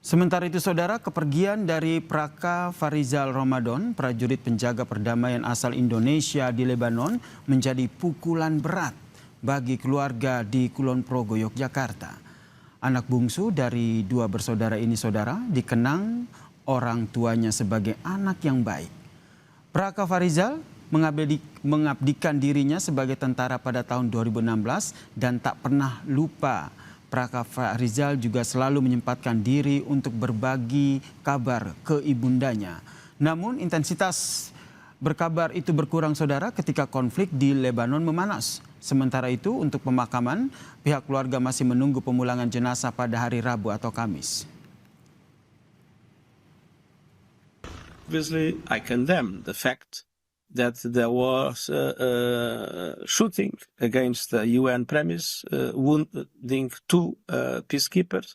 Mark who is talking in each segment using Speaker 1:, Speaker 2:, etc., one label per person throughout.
Speaker 1: Sementara itu, saudara, kepergian dari Praka Farizal Ramadan, prajurit penjaga perdamaian asal Indonesia di Lebanon, menjadi pukulan berat bagi keluarga di Kulon Progo, Yogyakarta. Anak bungsu dari dua bersaudara ini, saudara, dikenang orang tuanya sebagai anak yang baik. Praka Farizal mengabdikan dirinya sebagai tentara pada tahun 2016 dan tak pernah lupa. Praka Farizal juga selalu menyempatkan diri untuk berbagi kabar ke ibundanya. Namun intensitas berkabar itu berkurang, saudara, ketika konflik di Lebanon memanas. Sementara itu untuk pemakaman, pihak keluarga masih menunggu pemulangan jenazah pada hari Rabu atau Kamis.
Speaker 2: Obviously, I condemn the fact that there was shooting against the UN premise, wounding two peacekeepers,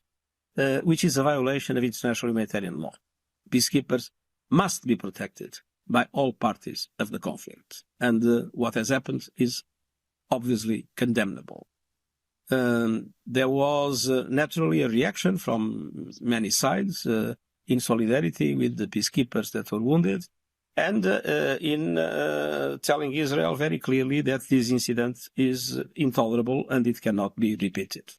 Speaker 2: which is a violation of international humanitarian law. Peacekeepers must be protected by all parties of the conflict. And what has happened is obviously condemnable. There was naturally a reaction from many sides in solidarity with the peacekeepers that were wounded, and in telling Israel very clearly that this incident is intolerable and it cannot be repeated.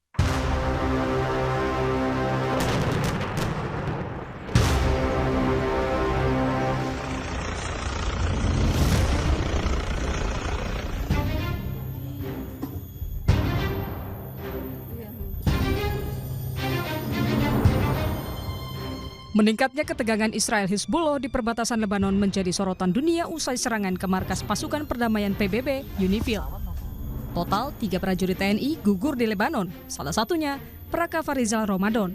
Speaker 3: Meningkatnya ketegangan Israel-Hizbullah di perbatasan Lebanon menjadi sorotan dunia usai serangan ke markas pasukan perdamaian PBB, UNIFIL. Total 3 prajurit TNI gugur di Lebanon, salah satunya Praka Farizal Ramadan.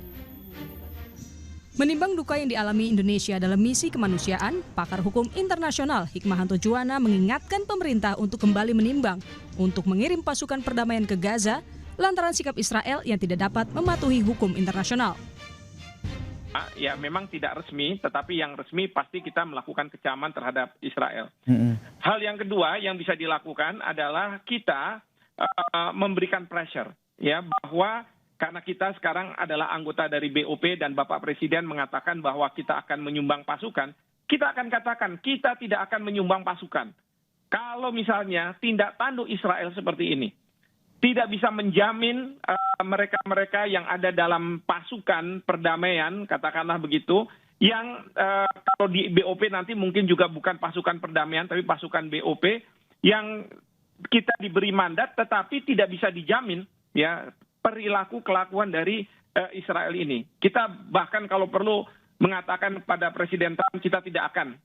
Speaker 3: Menimbang duka yang dialami Indonesia dalam misi kemanusiaan, pakar hukum internasional Hikmahanto Juwana mengingatkan pemerintah untuk kembali menimbang untuk mengirim pasukan perdamaian ke Gaza lantaran sikap Israel yang tidak dapat mematuhi hukum internasional.
Speaker 4: Ya, memang tidak resmi, tetapi yang resmi pasti kita melakukan kecaman terhadap Israel. Hal yang kedua yang bisa dilakukan adalah kita memberikan pressure, ya, bahwa karena kita sekarang adalah anggota dari BOP dan Bapak Presiden mengatakan bahwa kita akan menyumbang pasukan, kita akan katakan kita tidak akan menyumbang pasukan. Kalau misalnya tindak tanduk Israel seperti ini tidak bisa menjamin mereka-mereka yang ada dalam pasukan perdamaian, katakanlah begitu, yang kalau di BOP nanti mungkin juga bukan pasukan perdamaian, tapi pasukan BOP yang kita diberi mandat, tetapi tidak bisa dijamin ya perilaku kelakuan dari Israel ini. Kita bahkan kalau perlu mengatakan pada Presiden Trump kita tidak akan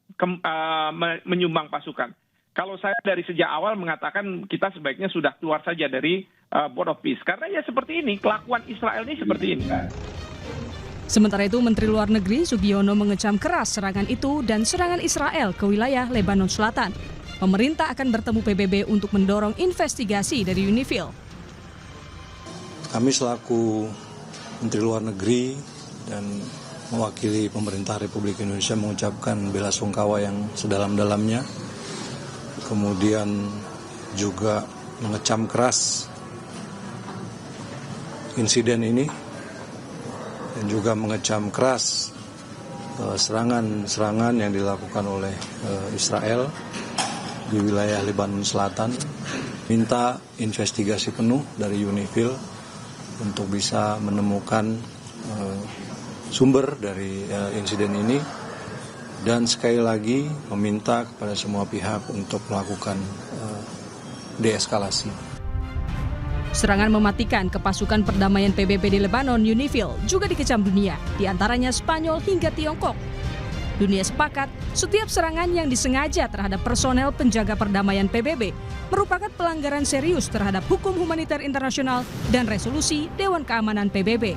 Speaker 4: menyumbang pasukan. Kalau saya dari sejak awal mengatakan kita sebaiknya sudah keluar saja dari Board of Peace. Karena ya seperti ini, kelakuan Israel ini seperti ini.
Speaker 3: Sementara itu, Menteri Luar Negeri Sugiono mengecam keras serangan itu dan serangan Israel ke wilayah Lebanon Selatan. Pemerintah akan bertemu PBB untuk mendorong investigasi dari UNIFIL.
Speaker 5: Kami selaku Menteri Luar Negeri dan mewakili pemerintah Republik Indonesia mengucapkan bela sungkawa yang sedalam-dalamnya. Kemudian juga mengecam keras insiden ini dan juga mengecam keras serangan-serangan yang dilakukan oleh Israel di wilayah Lebanon Selatan. Minta investigasi penuh dari UNIFIL untuk bisa menemukan sumber dari insiden ini. Dan sekali lagi meminta kepada semua pihak untuk melakukan deeskalasi.
Speaker 3: Serangan mematikan ke pasukan perdamaian PBB di Lebanon, UNIFIL, juga dikecam dunia, diantaranya Spanyol hingga Tiongkok. Dunia sepakat, setiap serangan yang disengaja terhadap personel penjaga perdamaian PBB merupakan pelanggaran serius terhadap hukum humaniter internasional dan resolusi Dewan Keamanan PBB.